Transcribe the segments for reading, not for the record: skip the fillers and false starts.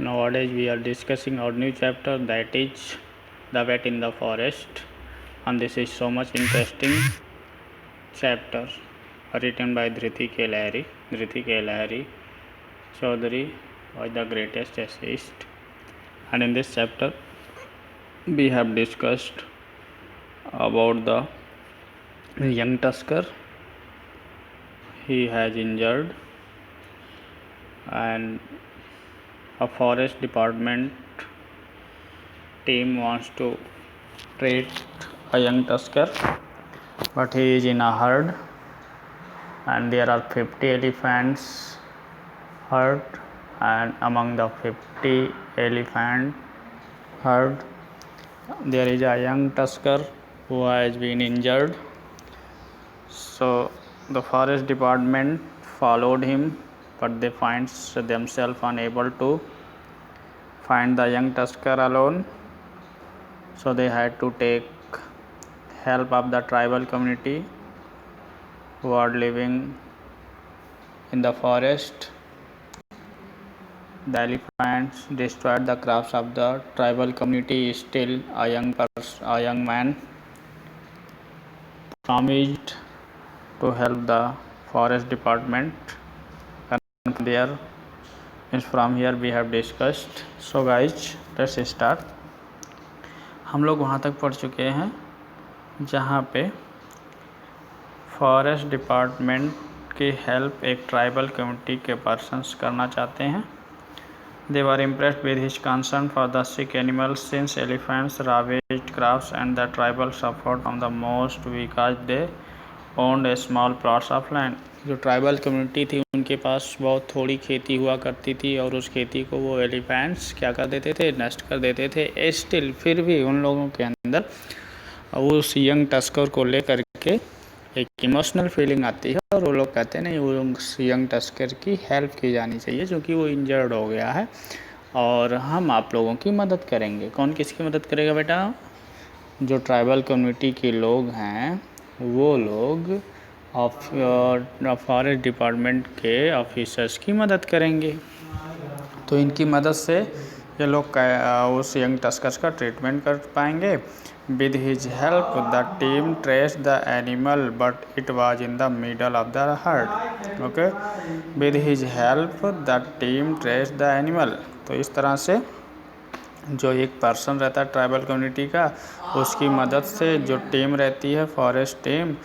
Nowadays we are discussing our new chapter, that is The Vet in the Forest, and this is so much interesting chapter written by Dhriti K. Lahiri. Dhriti K. Lahiri Chaudhary was the greatest essayist, and in this chapter we have discussed about the young tusker. He has injured, and a forest department team wants to treat a young tusker, but he is in a herd and there are 50 elephants herd, and among the 50 elephant herd there is a young tusker who has been injured. So the forest department followed him, but they find themselves unable to find the young tusker alone, so they had to take help of the tribal community who are living in the forest. The elephants destroyed the crops of the tribal community. Still, a young man promised to help the forest department. And from here we have discussed. So guys, let's start. हम लोग वहाँ तक पढ़ चुके हैं जहाँ पे forest department की हेल्प एक ट्राइबल कम्युनिटी के पर्सन्स करना चाहते हैं. They were impressed with his concern for the sick animals, since elephants ravaged crops and the tribal suffered from the most because they owned a small plots of land. जो tribal community थी उनके पास बहुत थोड़ी खेती हुआ करती थी और उस खेती को वो एलिफेंट्स क्या कर देते थे, नष्ट कर देते थे. स्टिल फिर भी उन लोगों के अंदर उस यंग टस्कर को लेकर के एक इमोशनल फीलिंग आती है और वो लोग कहते हैं नहीं, वो यंग टस्कर की हेल्प की जानी चाहिए क्योंकि वो इंजर्ड हो गया है और हम आप लोगों की मदद करेंगे. कौन किसकी मदद करेगा बेटा? जो ट्राइबल कम्युनिटी के लोग हैं वो लोग फॉरेस्ट डिपार्टमेंट के ऑफिसर्स की मदद करेंगे. तो इनकी मदद से ये लोग उस यंग टस्कर्स का ट्रीटमेंट कर पाएंगे. With his help, the team traced the animal, but it was in the middle of the herd. Okay, with his help, the team traced the animal. तो इस तरह से जो एक पर्सन रहता है ट्राइबल कम्युनिटी का, उसकी मदद से जो टीम रहती है फॉरेस्ट टीम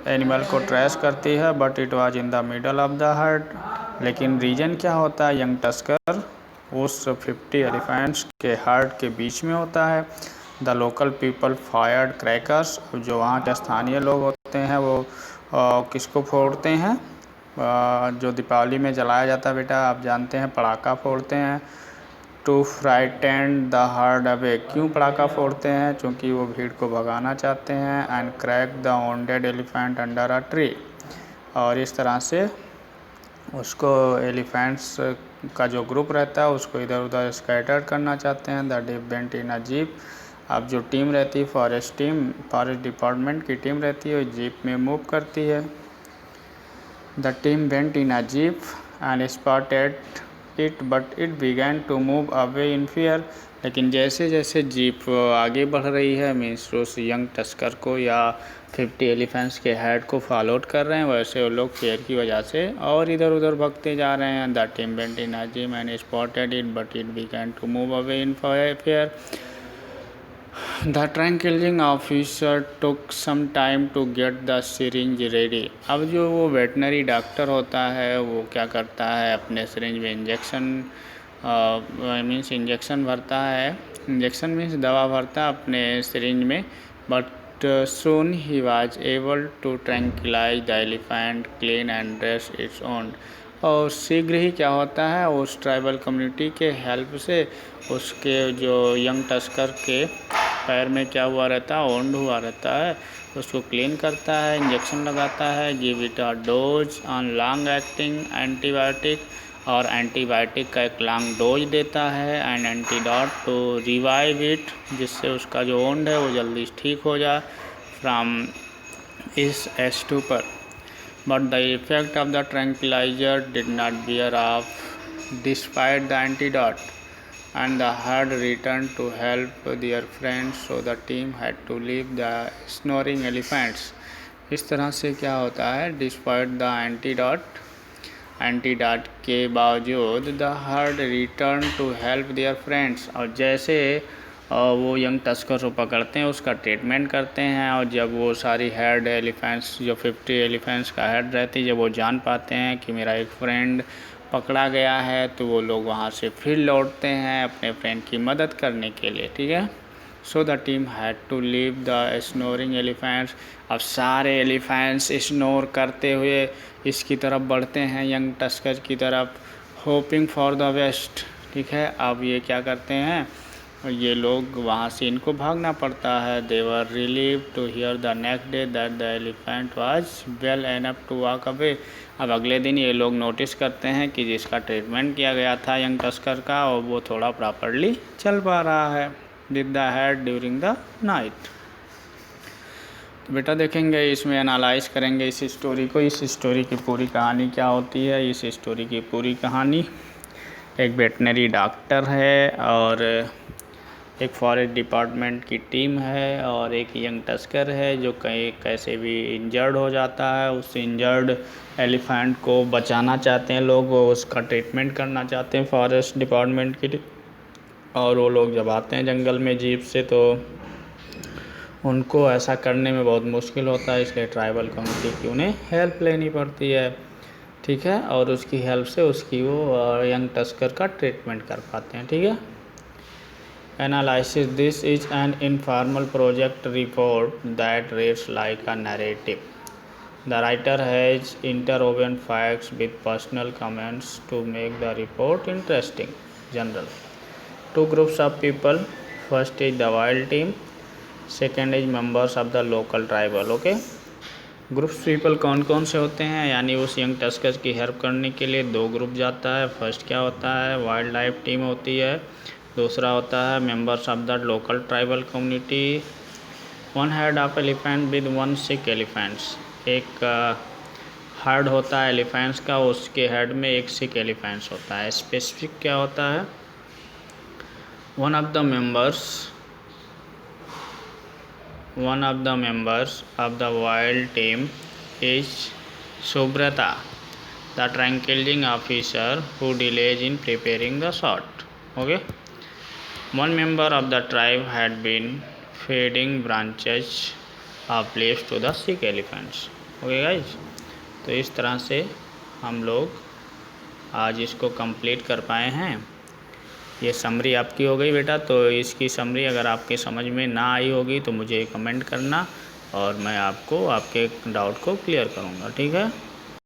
एनिमल को ट्रेस करती है, but it was in the middle of the heard. लेकिन रीजन क्या होता है? यंग टस्कर उस 50 एलिफेंट्स के हर्ड के बीच में होता है. The local people fired crackers. जो वहाँ के स्थानीय लोग होते हैं वो किसको फोड़ते हैं? जो दीपावली में जलाया जाता है बेटा, आप जानते हैं, पटाखा फोड़ते हैं. To frightened the herd away. क्यों पटाखा फोड़ते हैं? क्योंकि वो भीड़ को भगाना चाहते हैं. And crack the wounded elephant under a tree. और इस तरह से उसको एलिफेंट्स का जो ग्रुप रहता है उसको इधर उधर स्कैटर करना चाहते हैं. The dip went in a jeep. अब जो टीम रहती है फॉरेस्ट डिपार्टमेंट की टीम रहती है, जीप में मूव करती है. The team went in a jeep and spotted it, but it began to move away in fear. लेकिन जैसे जैसे जीप आगे बढ़ रही है, मीन्स उस यंग टस्कर को या 50 एलिफेंट्स के हेड को फॉलोड कर रहे हैं, वैसे वो लोग फेयर की वजह से और इधर उधर भगते जा रहे हैं. The team went in a jeep and spotted it, but it began to move away in fear. The tranquilizing officer took some time to get the syringe ready. अब जो वो वेटनरी डॉक्टर होता है वो क्या करता है, अपने सिरिंज में इंजेक्शन भरता है. इंजेक्शन मीन्स दवा भरता है अपने सिरिंज में. But soon he was able to tranquilize the elephant, clean and dress its wound. और शीघ्र ही क्या होता है, उस ट्राइबल कम्युनिटी के हेल्प से उसके जो यंग टस्कर के पैर में क्या हुआ रहता है, वोंड हुआ रहता है, उसको क्लीन करता है, इंजेक्शन लगाता है. Give it a dose on long acting antibiotic. और एंटीबायोटिक का एक लॉन्ग डोज देता है. And antidote to revive it, जिससे उसका जो वोंड है वो जल्दी ठीक हो जाए फ्रॉम इस S2 पर. But the effect of the tranquilizer did not wear off despite the antidote. and the herd returned to help their friends, so the team had to leave the snoring elephants. इस तरह से क्या होता है, despite the antidote के बावजूद the herd return to help their friends, और जैसे वो यंग टस्कर को पकड़ते हैं, उसका ट्रीटमेंट करते हैं, और जब वो सारी हेड एलिफेंट्स जो 50 एलिफेंट्स का हेड रहती है, जब वो जान पाते हैं कि मेरा एक फ्रेंड पकड़ा गया है, तो वो लोग वहाँ से फिर लौटते हैं अपने फ्रेंड की मदद करने के लिए, ठीक है। So the team had to leave the snoring elephants. अब सारे एलिफेंट्स स्नोर करते हुए इसकी तरफ बढ़ते हैं, यंग टस्कर की तरफ, होपिंग फॉर द बेस्ट, ठीक है। अब ये क्या करते हैं, ये लोग वहाँ से इनको भागना पड़ता है। They were relieve to hear the next day that the elephant was well enough to walk away. अब अगले दिन ये लोग नोटिस करते हैं कि जिसका ट्रीटमेंट किया गया था यंग टस्कर का, और वो थोड़ा प्रॉपरली चल पा रहा है with the head during the night. तो बेटा देखेंगे, इसमें एनालाइज करेंगे इस स्टोरी को। इस स्टोरी की पूरी कहानी क्या होती है। इस स्टोरी की पूरी कहानी, एक वेटनरी डॉक्टर है और एक फॉरेस्ट डिपार्टमेंट की टीम है और एक यंग टस्कर है जो कहीं कैसे भी इंजर्ड हो जाता है। उस इंजर्ड एलिफेंट को बचाना चाहते हैं लोग, उसका ट्रीटमेंट करना चाहते हैं फॉरेस्ट डिपार्टमेंट की। और वो लोग जब आते हैं जंगल में जीप से, तो उनको ऐसा करने में बहुत मुश्किल होता है, इसलिए ट्राइबल कम्युनिटी की उन्हें हेल्प लेनी पड़ती है, ठीक है। और उसकी हेल्प से उसकी वो यंग टस्कर का ट्रीटमेंट कर पाते हैं, ठीक है। Analysis: This is an informal project report that reads like a narrative. The writer has interwoven facts with personal comments to make the report interesting. General. Two groups of people. First is the wild team. Second is members of the local tribal. Okay. Groups people कौन कौन से होते हैं, यानी उस young tusker की help करने के लिए दो ग्रुप जाता है। फर्स्ट क्या होता है, वाइल्ड लाइफ टीम होती है। दूसरा होता है members of the local tribal community. One head of elephant with one sick elephants. एक हर्ड होता है एलिफेंट्स का, उसके हेड में एक सिक एलिफेंट्स होता है। स्पेसिफिक क्या होता है, one of the members of the wild team is Subrata, the tranquilizing officer who delays in preparing the shot. Okay. One member of the tribe had been feeding branches of leaves to the sick elephants. Okay guys, तो इस तरह से हम लोग आज इसको complete कर पाए हैं। ये समरी आपकी हो गई बेटा। तो इसकी समरी अगर आपके समझ में ना आई होगी तो मुझे कमेंट करना और मैं आपको आपके डाउट को क्लियर करूँगा, ठीक है।